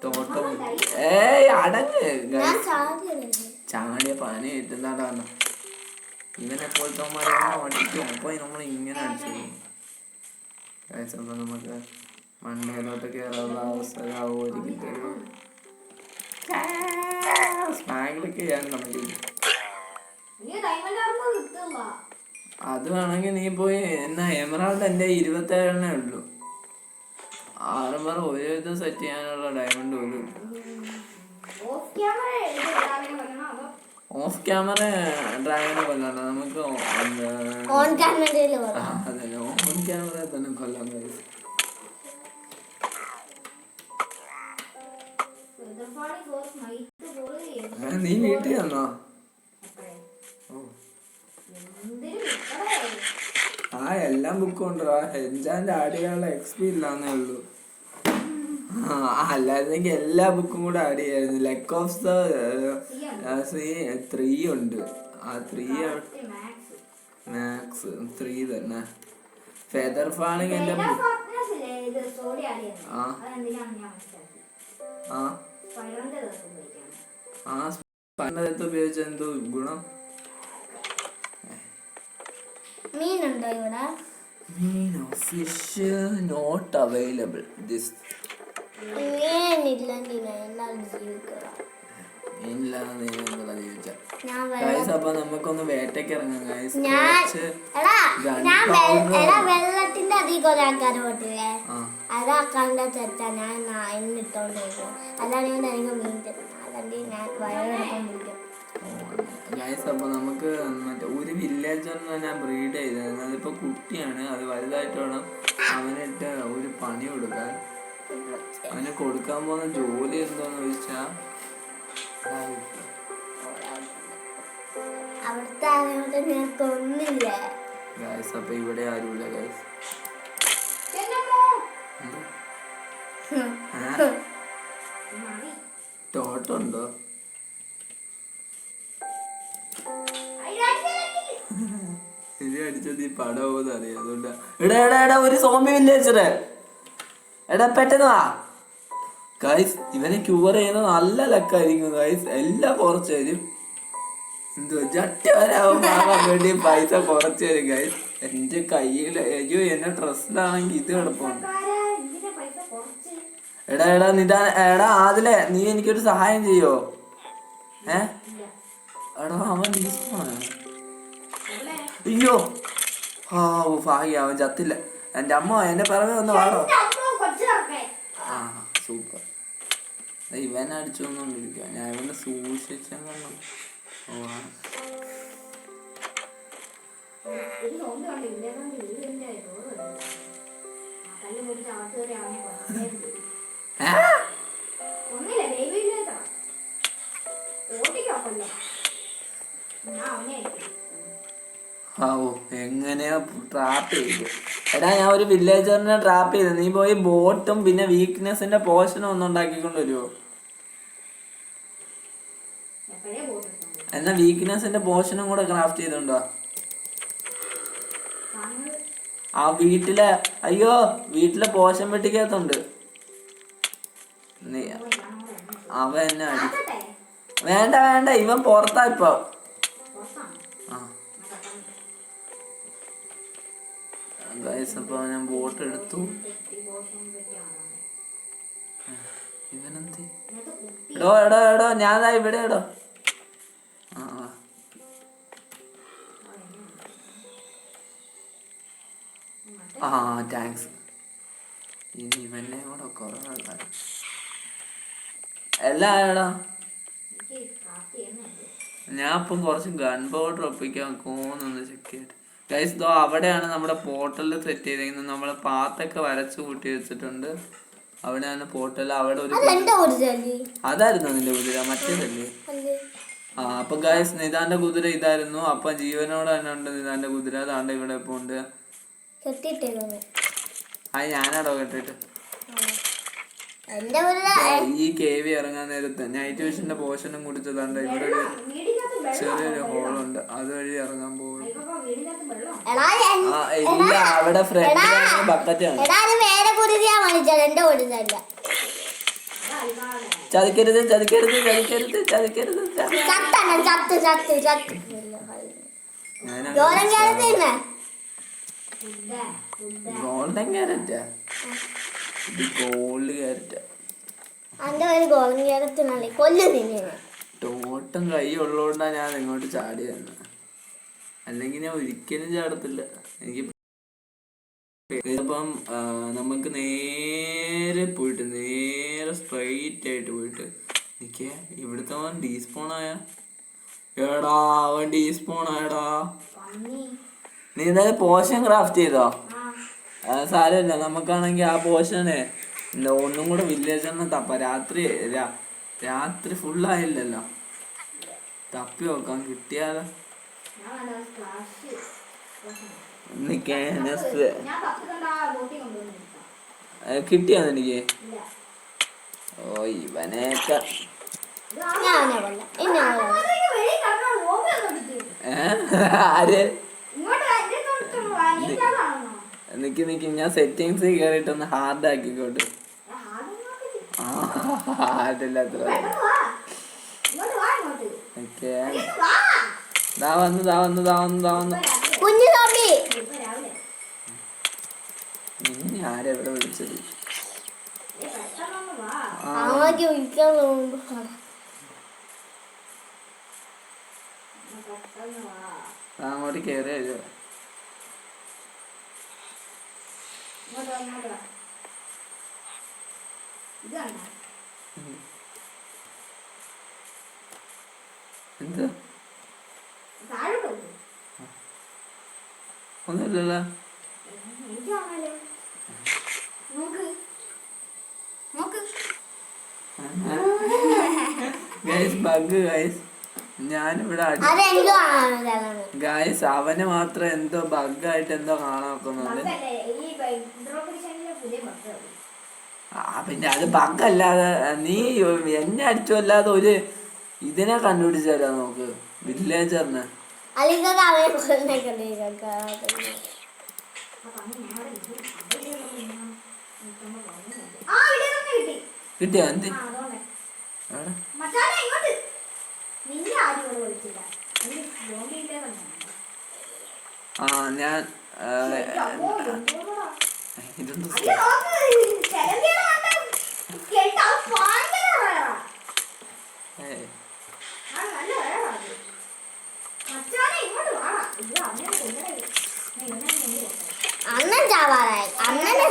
തോട്ടം അടങ്ങ് ചാടിയ പനി കിട്ടുന്നതാണ്. ഇവനെപ്പോഴത്തെ അടിക്കും. അപ്പൊ നമ്മൾ ഇങ്ങനെ അടിച്ചു. അപ്പൊ നമുക്ക് മണ്ടയിലോട്ട് കയറാനുള്ള അവസരമായിരിക്കും. സ്മാഗിലൊക്കെ ചെയ്യാൻ നമുക്ക് അത് വേണമെങ്കിൽ നീ പോയി എന്നാ എമറാൾഡ് എൻ്റെ 27 ഉള്ളൂ. ആറുമാർ ഒരു ഇത് സെറ്റ് ചെയ്യാനുള്ള ഡയമണ്ട് പോലും. ഓഫ് ക്യാമറ ഡ്രാഗനെ കൊല്ലണ്ട. നമുക്ക് ഓൺ ക്യാമറ തന്നെ കൊല്ലാൻ കഴിയും. നീ വീട്ടിൽ വന്നോ? എല്ലാം ബുക്കും ഉണ്ട്. എൻജാൻ്റെ ആടികളുടെ XP ഇല്ലാന്നേ ഉള്ളൂ. അല്ലായിരുന്നെങ്കിൽ എല്ലാ ബുക്കും കൂടെ ആഡ് ചെയ്യായിരുന്നു. ലെക്ക് ഓഫ് ദ 3 ഉണ്ട്. ആ 3 മാത്സ് 3 തന്നെ. ഫെദർ ഫാളിങ് എന്റെ ഉപയോഗിച്ച എന്തോ ഗുണം. മീനോ ഫിഷ് നോട്ട് അവൈലബിൾ ദിസ്. അപ്പൊ നമുക്കൊന്ന് വേട്ടയ്ക്ക് ഇറങ്ങാം ഗൈസ്. വെള്ളത്തിന്റെ അധികം ഒരാൾക്കാർ പോട്ടില്ലേ അതാക്കാണ്ട് തെറ്റാ. ഞാൻ എന്നിട്ടോണ്ട് അതാണ് എനിക്ക് മീൻ തരുന്നത്. അതുകൊണ്ട് ഞാൻ വയറെടുക്കാൻ പിടിക്കും ഗൈസ്. അപ്പൊ നമുക്ക് മറ്റേ ഒരു വില്ലേജറിനെ ഞാൻ ബ്രീഡ് ചെയ്തായിരുന്നു. അതിപ്പോ കുട്ടിയാണ്. അത് വലുതായിട്ട് വേണം അവനിട്ട് ഒരു പണി കൊടുക്കാൻ. അവന് കൊടുക്കാൻ പോകുന്ന ജോലി എന്താന്ന് ചോദിച്ചാ അവിടുത്തെ ആളുകളെ ഞാൻ കൊന്നില്ല ഗൈസ്. അപ്പൊ ഇവിടെ ആരുമില്ല ഗൈസ്. ടോട്ടുണ്ടോ? ഇത് അടിച്ചത് ഈ പടം പോകുന്ന അറിയാം. അതുകൊണ്ടാ. എടാ ഒരു സോംബി വില്ലേജറെ എടാ പെട്ടെന്ന് വാ ഗൈസ്. ഇവനെ ക്യൂർ ചെയ്യുന്നത് നല്ല ലക്കായിരിക്കും ഗൈസ്. എല്ലാം കുറച്ച് തരും. എന്തുവാ ജട്ടി വരാൻ വേണ്ടി പൈസ കുറച്ച് തരും ഗൈസ്. എന്റെ കയ്യിൽ അയ്യോ എന്റെ ഡ്രസ്സിലാണെങ്കിൽ ഇത് കിടപ്പുണ്ട്. എടാ എടാ ആദിലെ നീ എനിക്കൊരു സഹായം ചെയ്യോ? എടാ അവൻ അയ്യോ ഭാഗ്യ അവൻ ചത്തില്ല. എന്റെ അമ്മ എന്റെ പിറകെ ഒന്ന് വാടോ. ആ സൂപ്പർ. ഇവൻ അടിച്ചു വന്നോണ്ടിരിക്കുക. ഞാൻ ഇവനെ സൂക്ഷിച്ചു. എങ്ങനെയാ ട്രാപ്പ് ചെയ്തു? എടാ ഞാൻ ഒരു വില്ലേജറിനെ ട്രാപ്പ് ചെയ്തു. നീ പോയി ബോട്ടും പിന്നെ വീക്ക്നെസിന്റെ പോർഷനും ഒന്നും ഉണ്ടാക്കിക്കൊണ്ട് വരുമോ? എന്നാ വീക്ക്നെസിന്റെ പോർഷനും കൂടെ ക്രാഫ്റ്റ് ചെയ്തോണ്ടോ? ആ വീട്ടിലെ അയ്യോ വീട്ടിലെ പോഷൻ വെട്ടിക്കകത്തുണ്ട്. അവ എന്നെ അടി. വേണ്ട ഇവൻ പുറത്താ ഇപ്പൊ. അപ്പൊ ഞാൻ ബോട്ട് എടുത്തു. ഇവനെന്ത് എടോ ഞാൻ ഇവിടെ എടോ. താങ്ക്സ്. ഇനി ഇവനെ കൂടെ കുറേ എല്ലാം ആയടാ. ഞാൻ ഇപ്പം കുറച്ച് ഗൺ പൗഡർ ഒപ്പിക്കാൻ കോന്നൊന്ന് ചെക്ക് ചെയ്തിട്ട് ഗൈസ്. ദോ അവിടെയാണ് നമ്മുടെ പോർട്ടൽ സെറ്റ് ചെയ്തിരിക്കുന്നത്. നമ്മള് പാത്തൊക്കെ വരച്ചു കൂട്ടി വെച്ചിട്ടുണ്ട്. അവിടെയാണ് പോർട്ടൽ. അവിടെ ഒരു അതായിരുന്നു നിന്റെ കുതിര മറ്റേതല്ലേ? അപ്പൊ ഗൈസ് നിതാന്റെ കുതിര ഇതായിരുന്നു. അപ്പൊ ജീവനോടെ തന്നെ ഉണ്ട് നിതാന്റെ കുതിര. അതാണ്ട് ഇവിടെ ഇപ്പൊ ഉണ്ട്. ഞാനാടോ കെട്ടിട്ട് ഈ കേവി ഇറങ്ങാൻ നേരത്ത് നൈറ്റ് വിഷന്റെ പോഷനും കുടിച്ചതാണ്ട് ഇവിടെ ഒരു ചെറിയൊരു ഹോളുണ്ട്. അതുവഴി ഇറങ്ങാൻ പോകും. ഇല്ല അവിടെ ഫ്രണ്ട് ബക്കറ്റാണ്. ചതിക്കരുത്. ഗോൾഡൻ ക്യാരറ്റാ? ഗോൾഡ് ക്യാരറ്റാ? ടോട്ടം കൈ ഉള്ളതുകൊണ്ടാ ഞാൻ ഇങ്ങോട്ട് ചാടി തന്നെ. അല്ലെങ്കിൽ ഞാൻ ഒരിക്കലും ചാടത്തില്ല. എനിക്ക് ഇപ്പം നമുക്ക് നേരെ സ്ട്രൈറ്റ് ആയിട്ട് പോയിട്ട് എനിക്ക് ഇവിടുത്തെ അവൻ ഡീസ്പോണായ എടാ. അവൻ ഡീസ്പോണായടാ. നീ എന്തായാലും പോഷൻ ക്രാഫ്റ്റ് ചെയ്തോ? സാരമില്ല. നമുക്കാണെങ്കിൽ ആ പോഷനെ എന്താ ഒന്നും കൂടെ വില്ലേജറിന് തപ്പ. രാത്രി ഫുള്ളായില്ലല്ലോ. തപ്പി നോക്കാം കിട്ടിയാലോ. കിട്ടിയാ എനിക്ക്? ഓ ഇവനെയൊക്കെ ഞാൻ അവനെ കൊല്ലാം. എന്നെ കൊല്ലാം. ആര് നിക്ക് ഞാൻ സെറ്റിങ്സ് കേറിട്ടൊന്ന് ഹാർഡ് ആക്കിക്കോട്ടെ. ഹാർഡില്ലാത്ത കുഞ്ഞു സോംബി നിന്നെ ആരെവിടെ വിളിച്ചത്? ആദ്യം വിളിക്കാൻ തോന്നുന്നു. അങ്ങോട്ട് കേറി വരുമോ? എന്താ ഒന്നുമില്ലല്ലോ. ഗൈസ് ബഗ് ഗൈസ്, ഞാനിവിടെ ഗൈസ് അവന് മാത്രം എന്തോ ബഗ്ഗായിട്ട് എന്തോ കാണാൻ നോക്കുന്നുണ്ട്. പിന്നെ അത് ബഗ്ഗല്ലാതെ നീ എന്നെ അടിച്ചു അല്ലാതെ ഒരു ഇതിനെ കണ്ടുപിടിച്ചാലോ നോക്ക്, വില്ലേജറിന്. കിട്ടിയോ? എന്ത് ആ ഞാൻ ഇതൊന്നും അണ്ണൻ ചാവാറായി. അണ്ണന്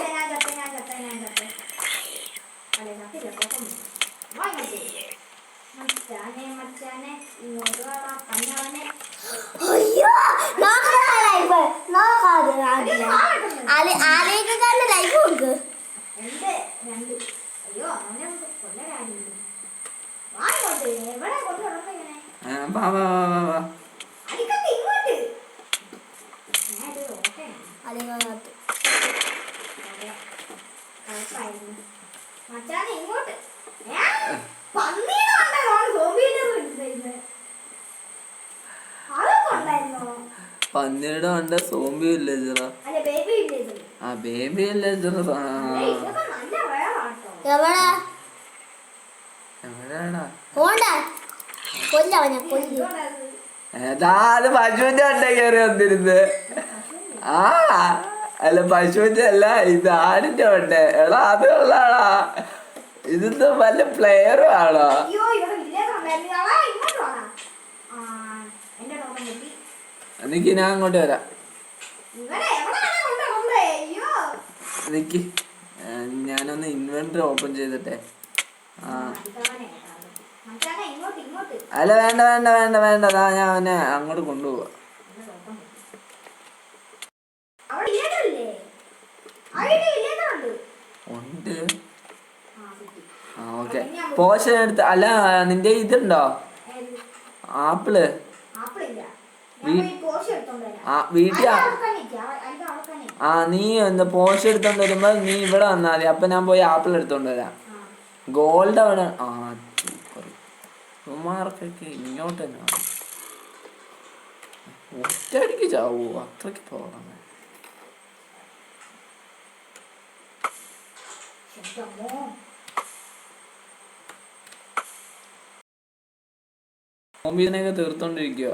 ആലേക്കാരുടെ ലൈഫ് കൊടുക്ക്. പന്നിയുടെ ഉണ്ട് സോംബി വില്ലേജറോ? ആ ബേബി വില്ലേജർ. എവിടെയാടാ? ഏതാ അത് പശുവിന്റെ അട്ട കയറി വന്നിരുന്ന്. ആ അല്ല പശുവിന്റെ അല്ല, ഇത് ആടിന്റെ വണ്ടേ. എടാ അത് ഉള്ളാടാ, ഇത് വല്ല പ്ലെയറും ആണോ? എനിക്ക് ഞാൻ അങ്ങോട്ട് വരാം. എനിക്ക് ഞാനൊന്ന് ഇൻവെന്ററി ഓപ്പൺ ചെയ്തിട്ടെ. ആ അല്ല വേണ്ട വേണ്ട വേണ്ട വേണ്ട, ഞാൻ അവനെ അങ്ങോട്ട് കൊണ്ടുപോവാ. ഉണ്ട്. ആ ഓക്കെ. പോഷൻ എടുത്ത് അല്ല നിന്റെ ഇതുണ്ടോ ആപ്പിള്? വീട്ടിൽ ആ നീ എന്താ പോഷൻ എടുത്തോണ്ട് വരുമ്പോ നീ ഇവിടെ വന്നാൽ മതി. അപ്പൊ ഞാൻ പോയി ആപ്പിൾ എടുത്തോണ്ട് വരാം. ഗോൾഡ് അവിടെ. ആ മാർക്കൊക്കെ ഇങ്ങോട്ട് തന്നെ ഒറ്റയടിക്ക് ചാവൂ, അത്രയ്ക്ക് പോകണം. കോമ്പിനൊക്കെ തീർത്തോണ്ടിരിക്കുക.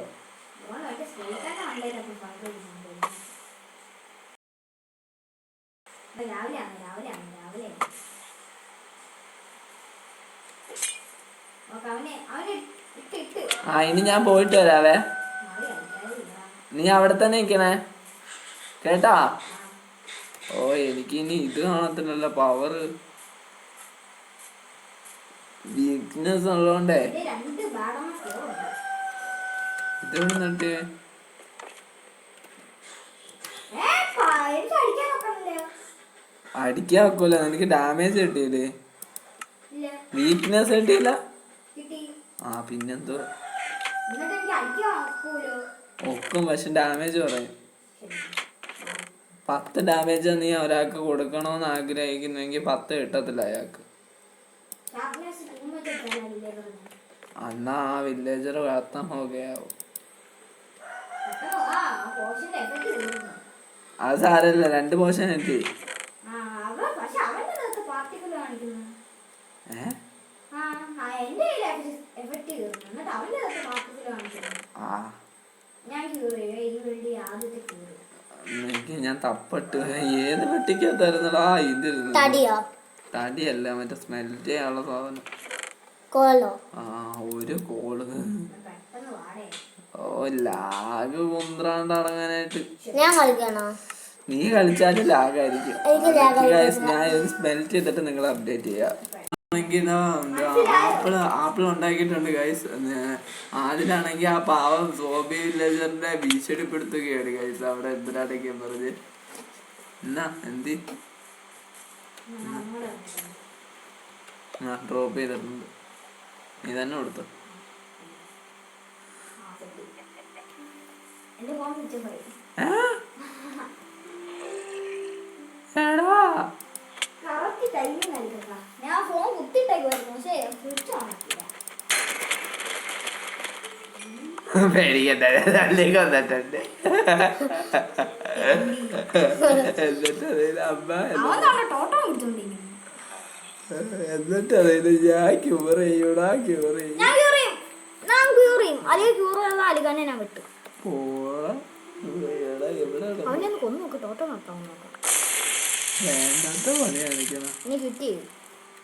ആ ഇനി ഞാൻ പോയിട്ട് വരാവേ. നീ അവിടെ തന്നെ നിക്കണേ കേട്ടാ. ഓ എനിക്ക് ഇനി ഇത് കാണത്തില്ലല്ലോ, പവർ വീക്ക്നെസ് ഉള്ളതുകൊണ്ടേ. ഇതെവിടെ നിന്നിട്ട് അടിക്കാൻ വെക്കൂല. നിനക്ക് ഡാമേജ് കിട്ടിയില്ലേ? വീക്ക്നെസ് കിട്ടിയില്ല. ആ പിന്നെന്തോ ഒക്കും, പക്ഷെ ഡാമേജ് പറയും. 10 ഡാമേജ് നീ ഒരാൾക്ക് കൊടുക്കണമെന്ന് ആഗ്രഹിക്കുന്നെങ്കിൽ 10 കിട്ടത്തില്ല അയാൾക്ക്. അന്നാ ആ വില്ലേജർ ഖത്തം ഹോ ഗയാ വോ. അത് സാരമില്ല, 2 പോർഷൻ എത്തി. ഞാൻ തപ്പട്ട് ഏത് പെട്ടിക്കകത്തായിരുന്നടാ ഇത്? തടിയല്ല, മറ്റേ സ്മെൽറ്റ് ചെയ്യാനുള്ള സാധനം. ആ, ഒരു കോള്. ഓ, ലാഗ് കുന്ത്രാണ്ട് അടങ്ങാനായിട്ട്. നീ കളിച്ചാലും ലാഗായിരിക്കും. ഞാൻ ഒരു സ്മെൽറ്റ് ചെയ്തിട്ട് നിങ്ങളെ അപ്ഡേറ്റ് ചെയ്യാം. ആപ്പിൾ ഉണ്ടാക്കിയിട്ടുണ്ട് ഗൈസ്. അതിലാണെങ്കിൽ ആ പാവം സോബി വില്ലേജറിന്റെ ഭീഷണിപ്പെടുത്തുകയാണ് ഗൈസ്. അവിടെ എന്തിനാടൊക്കെ പറഞ്ഞ് എന്നാ എന്തി ഡ്രോപ്പ് ചെയ്തിട്ടുണ്ട്. നീ തന്നെ കൊടുത്തു. പേടിക്കണ്ടേക്ക് വന്നിട്ടുണ്ട്. എന്നിട്ട് അതായത് ഞാൻ ക്യൂർ ചെയ്യൂടാ, ക്യൂർ ചെയ്യും. വേണ്ടാത്ത പണി കാണിക്കണം.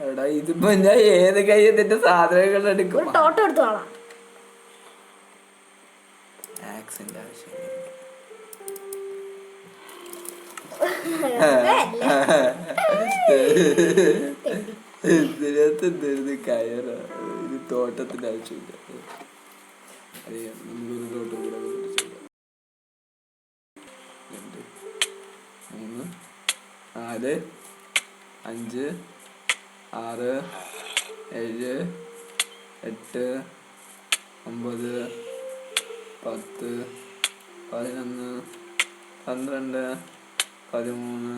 എടാ ഇതിപ്പോ ഞാൻ ഏത് കൈ എന്നിട്ട് സാധനങ്ങൾ എടുക്കും. ആക്സിന്റെ ആവശ്യം ഇതിനകത്ത് എന്തായിരുന്നു കയറ. ഇത് തോട്ടത്തിന്റെ ആവശ്യമില്ല. അറിയാം, നമുക്കൊരു തോട്ടം കൂടെ 2 3 4 5 6 7 8 9 10 11 12 13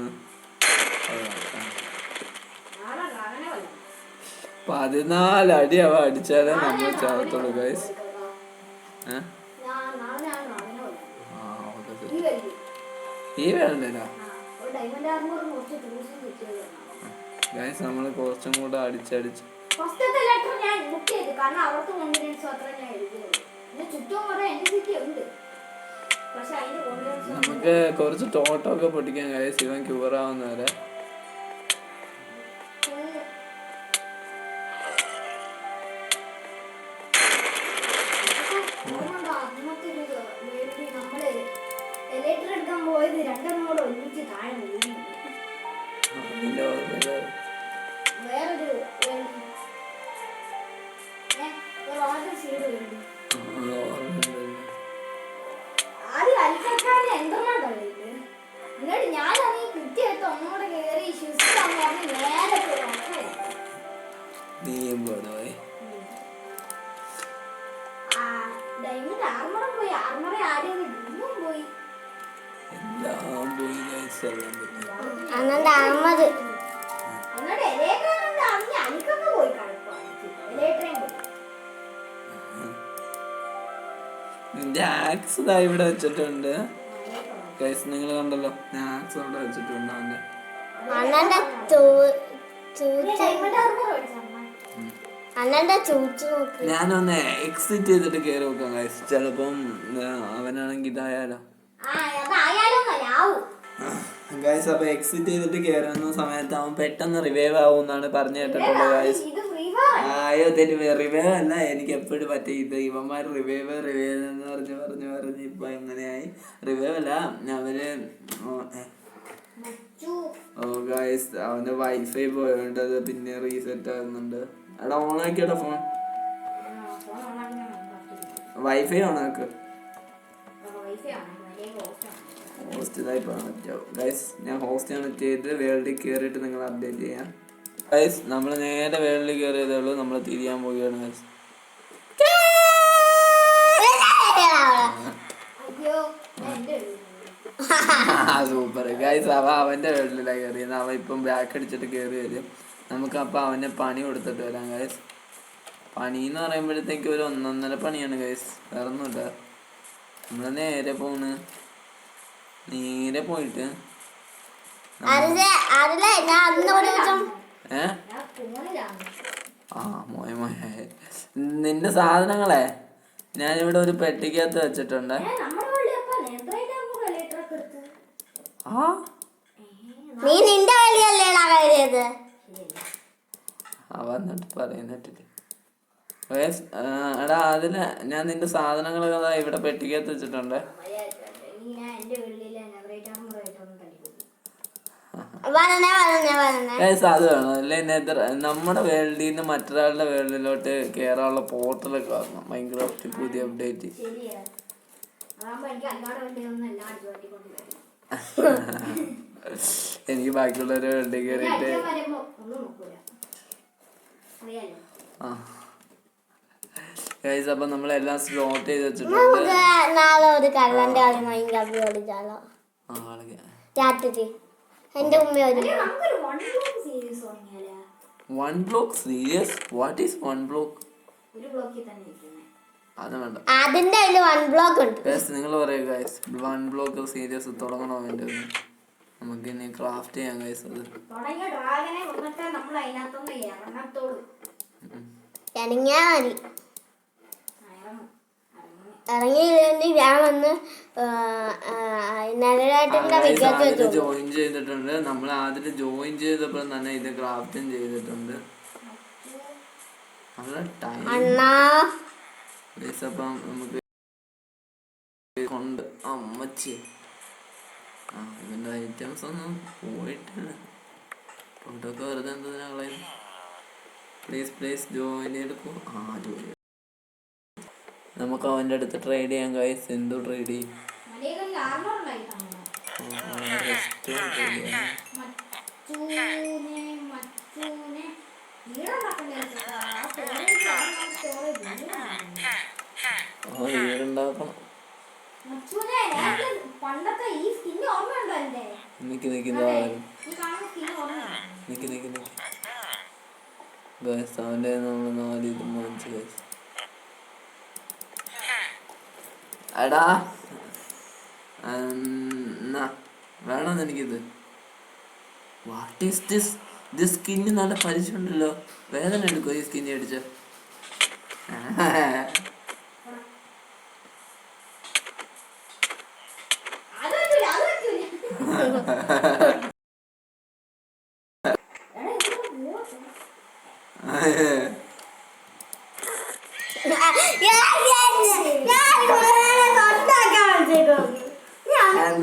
14 അടി അവ അടിച്ചാലേ നമ്മൾ ചാവത്തുള്ളൂ ഗൈസ്. ഈ വേണ്ട ഗൈസ്, നമ്മൾ കുറച്ചും കൂടെ അടിച്ചടിച്ച് നമുക്ക് കുറച്ച് തോട്ടമൊക്കെ പൊട്ടിക്കാൻ ഗൈസ്. ഇവൻ ക്യൂറാവുന്നവരെ നീയും പോയി. എല്ലാം പോയി ഗൈസ്. നിന്റെ ആക്സ് ഇവിടെ വെച്ചിട്ടുണ്ട് ഗൈസ്. നിങ്ങൾ കണ്ടല്ലോ, ഞാൻ ആക്സ് അവിടെ വെച്ചിട്ടുണ്ട്. ഞാനൊന്ന് എക്സിറ്റ് ചെയ്തിട്ട് കയറി നോക്കാം ഗൈസ്. ചിലപ്പം അവനാണെങ്കിൽ ഇതായാലോ ഗൈസ്. അപ്പൊ എക്സിറ്റ് ചെയ്തിട്ട് കയറുന്ന സമയത്ത് അവൻ പെട്ടെന്ന് റിവൈവ് ആവും എന്നാണ് പറഞ്ഞു കേട്ടിട്ടുള്ളത് ഗൈസ്. ആയോ റിവൈവ് അല്ല, എനിക്ക് എപ്പോഴും പറ്റിയ ഇത് ഇവന്മാർ റിവൈവ് എന്ന് പറഞ്ഞ് ഇപ്പൊ എങ്ങനെയായി. റിവൈവ് അല്ല, അവര് ഓ ഗൈസ് അവന്റെ വൈഫൈ പോയോണ്ട് അത് പിന്നെ റീസെറ്റ് ആകുന്നുണ്ട്. എടാ ഓണാക്കിയടാ ഫോൺ, വൈഫൈ ഓണാക്ക്. ഹോസ്റ്റ് ഗൈസ്, ഞാൻ ഹോസ്റ്റ് കണക്ട് ചെയ്ത് വേൾഡിൽ കയറിയിട്ട് നിങ്ങൾ അപ്ഡേറ്റ് ചെയ്യാം ഗൈസ്. നമ്മൾ നേരെ വേൾഡിൽ കയറിയതേ ഉള്ളൂ. നമ്മൾ തിരിയാൻ പോവുകയാണ് ഗൈസ്. Super guys. അവന്റെ വേൾഡിലാണ് കയറിയത്. അവൻ ഇപ്പം ബാക്ക് അടിച്ചിട്ട് കയറി വരും. നമുക്ക് അപ്പം അവനെ പണി കൊടുത്തിട്ട് വരാം ഗൈസ്. പണി എന്ന് പറയുമ്പോഴത്തേക്ക് ഒരു 1.5 പണിയാണ് ഗൈസ്, വേറെ ഒന്നുമില്ല. നമ്മൾ നേരെ പോയിട്ട് നിന്റെ സാധനങ്ങളെ ഞാനിവിടെ ഒരു പെട്ടിക്കകത്ത് വെച്ചിട്ടുണ്ട്. വന്നിട്ട് പറയുന്നിട്ടില്ല. എടാ അതില് ഞാൻ നിന്റെ സാധനങ്ങളൊക്കെ ഇവിടെ പെട്ടിക്കകത്ത് വെച്ചിട്ടുണ്ട്. അത് വേണം അല്ലേ? നമ്മുടെ വേൾഡിൽ നിന്ന് മറ്റൊരാളുടെ വേൾഡിലോട്ട് കേറാനുള്ള പോർട്ടലൊക്കെ വരണം. മൈൻക്രാഫ്റ്റ് പുതിയ അപ്ഡേറ്റ്. എനിക്ക് ബാക്കിയുള്ളവരെ വേൾഡിൽ കയറിയിട്ട് അപ്പൊ നമ്മളെല്ലാം സ്ലോട്ട് ചെയ്ത് വെച്ചിട്ടുണ്ട്. നാളെ ഒരു കള്ളന്റെ കളി മൈൻക്രാഫ്റ്റ് കളിച്ചാലോ? എന്റെ ഉമ്മ one block series. What is one block? അത് വേണ്ട, അതിന്റെ വൺ ബ്ലോക്ക് ഉണ്ട്. നിങ്ങൾ പറയുക ഗൈസ്, വൺ ബ്ലോക്ക് സീരീസ് തുടങ്ങണോ വേണ്ടത്? നമുക്ക് ഇനി ക്രാഫ്റ്റ് ചെയ്യാം ഗൈസ്. അത് ഇറങ്ങിയില്ലെങ്കിൽ ഞാൻ വന്ന് ജോയിൻ ചെയ്തിട്ടുണ്ട്. നമ്മൾ ആദ്യം ജോയിൻ ചെയ്തപ്പോൾ തന്നെ ഇത് ക്രാഫ്റ്റും ചെയ്തിട്ടുണ്ട്. അപ്പം നമുക്ക് കൊണ്ട് അമ്മച്ചി ഇതിന്റെ ഐറ്റംസ് ഒന്നും പോയിട്ടില്ല. ഫുഡൊക്കെ വെറുതെ എന്തിനാ കളയുന്നു? പ്ലീസ് ജോയിൻ എടുക്കൂ. ജോയിൻ നമുക്ക് അവൻ്റെ അടുത്ത് ട്രേഡ് ചെയ്യാൻ ഗൈസ്. എന്തോ ട്രേഡ് ചെയ്യും? വീടുണ്ടാക്കണം. ഗൈസ് അവൻ്റെ നമ്മൾ 4 ഇത് വാങ്ങിച്ചു ഗൈസ്. എടാ വേണമെന്ന് എനിക്കിത്. What is this? ഇത് സ്കിന്ന് നല്ല പരിചയമുണ്ടല്ലോ. വേദന എടുക്കോ ഈ സ്കിന്നി അടിച്ച?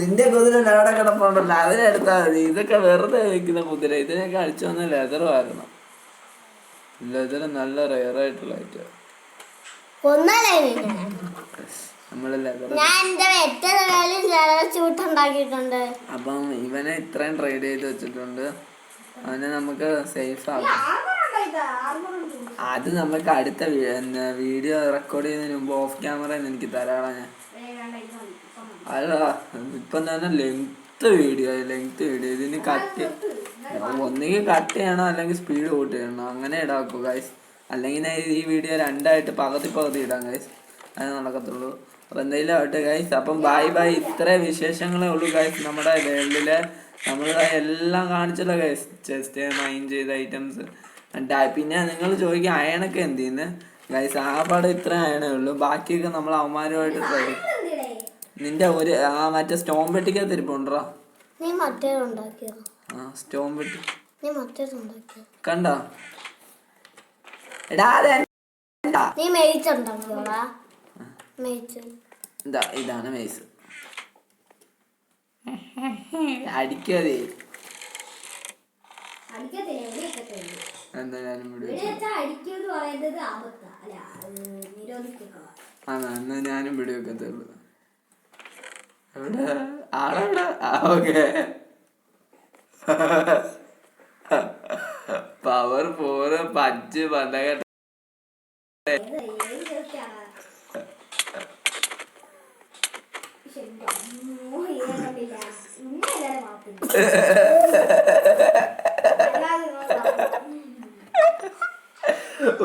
നിന്റെ കുതിര അവിടെ കിടപ്പുണ്ടല്ലോ, അതിനെടുത്താൽ മതി. ഇതൊക്കെ വെറുതെ വെക്കുന്ന കുതിര. ഇതിനൊക്കെ അടിച്ചു വന്ന ലെതർ വാരണം. ലെതർ നല്ല റെയർ ആയിട്ടുള്ള ഐറ്റം. അപ്പം ഇവനെ ഇത്രയും ട്രേഡ് ചെയ്ത് വെച്ചിട്ടുണ്ട്. അവനെ നമുക്ക് സേഫ് ആക്കാം. അത് നമുക്ക് അടുത്ത വീഡിയോ റെക്കോർഡ് ചെയ്യുന്നതിന് മുമ്പ് ഓഫ് ക്യാമറ എനിക്ക് തരാടാ ഞാൻ. അല്ല ഇപ്പം തന്നെ ലെങ്ത് വീഡിയോ ഇതിന് ഒന്നുകിൽ കട്ട് ചെയ്യണം അല്ലെങ്കിൽ സ്പീഡ് കൂട്ടി ചെയ്യണം. അങ്ങനെ ഇടാക്കൂ ഗൈസ്. അല്ലെങ്കിൽ ഈ വീഡിയോ 2 പകുതി ഇടാം ഗൈസ്. അത് നടക്കത്തുള്ളൂ. അപ്പം എന്തെങ്കിലും ആവട്ടെ ഗൈസ്. അപ്പം ബൈ. ഇത്ര വിശേഷങ്ങളേ ഉള്ളൂ ഗൈസ്. നമ്മുടെ വേൾഡിലെ നമ്മളുടെ എല്ലാം കാണിച്ചല്ലോ ഗൈസ്. ചെസ്റ്റ് മൈൻ ചെയ്ത ഐറ്റംസ്. പിന്നെ നിങ്ങൾ ചോദിക്കുക അയണൊക്കെ എന്ത് ചെയ്യുന്നത് ഗൈസ്? ആ പാടെ ഇത്ര അയണേ ഉള്ളൂ. ബാക്കിയൊക്കെ നമ്മൾ അവന്മാരുമായിട്ട് നിന്റെ മറ്റേ സ്റ്റോൺ പെട്ടിക്കകത്ത് ഇരിപ്പുണ്ടോ? സ്റ്റോൺ പെട്ടി കണ്ടോ? ഇതാണ് മെയ്സ്. അടിക്കാതെ എന്തായാലും ഞാനും പിടി വെക്കത്തുള്ളൂ. എവിടെ ആളെവിടെ? ഓക്കെ പവർ 4 5 പണ്ടൊക്കെ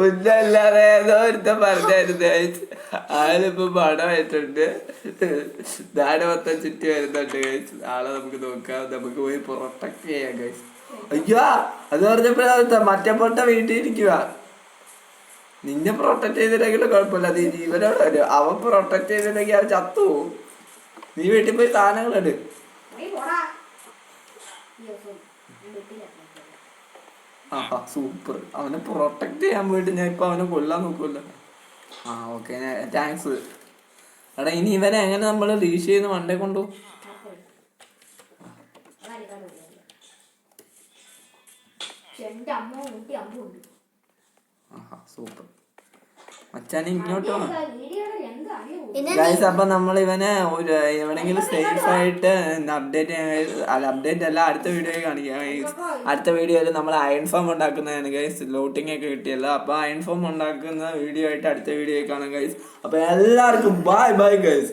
മുന്നല്ലാതെ ഏതോ ഒരുത്തൻ പറഞ്ഞായിരുന്നു ഗൈസ്. ആളിപ്പോ പടമായിട്ടുണ്ട്. നാട് മൊത്തം ചുറ്റി വരുന്നുണ്ട് ഗൈസ്. ആളെ നമുക്ക് നോക്കാം, നമുക്ക് പോയി പ്രൊട്ടക്ട് ചെയ്യാം ഗൈസ്. അയ്യോ അത് പറഞ്ഞപ്പോഴാ മറ്റേ പൊട്ട വീട്ടിൽ ഇരിക്കുക. നിന്നെ പ്രൊട്ടക്ട് ചെയ്തില്ലെങ്കിലും കുഴപ്പമില്ല, നീ ജീവനോട് വരും. അവൻ പ്രൊട്ടക്ട് ചെയ്തില്ലെങ്കിൽ അവൻ ചത്തു. നീ വീട്ടിൽ പോയി സാധനങ്ങളുണ്ട്. ആഹാ സൂപ്പർ. അവനെ പ്രൊട്ടക്ട് ചെയ്യാൻ പോയിട്ട് ഞാൻ ഇപ്പൊ അവനെ കൊല്ലാൻ നോക്കൂല. ആ ഓക്കെ താങ്ക്സ്. എടാ ഇനി ഇവനെ എങ്ങനെ നമ്മൾ റീച്ച് ചെയ്യുന്ന വണ്ടേ കൊണ്ടു? ആഹാ സൂപ്പർ. മച്ചാനെ ഇങ്ങോട്ട് വാ. ഗൈസ് അപ്പൊ നമ്മൾ ഇവനെ ഒരു എവിടെങ്കിലും സേഫ് ആയിട്ട് അപ്ഡേറ്റ് അപ്ഡേറ്റ് അല്ല അടുത്ത വീഡിയോയിൽ കാണിക്കാം ഗൈസ്. അടുത്ത വീഡിയോയിൽ നമ്മൾ അയൺ ഫോം ഉണ്ടാക്കുന്നതാണ് ഗൈസ്. ലോട്ടിങ് ഒക്കെ കിട്ടിയല്ലോ. അപ്പൊ അയൺ ഫോം ഉണ്ടാക്കുന്ന വീഡിയോ ആയിട്ട് അടുത്ത വീഡിയോയിൽ കാണാം ഗൈസ്. അപ്പൊ എല്ലാവർക്കും ബൈ ബൈ ഗൈസ്.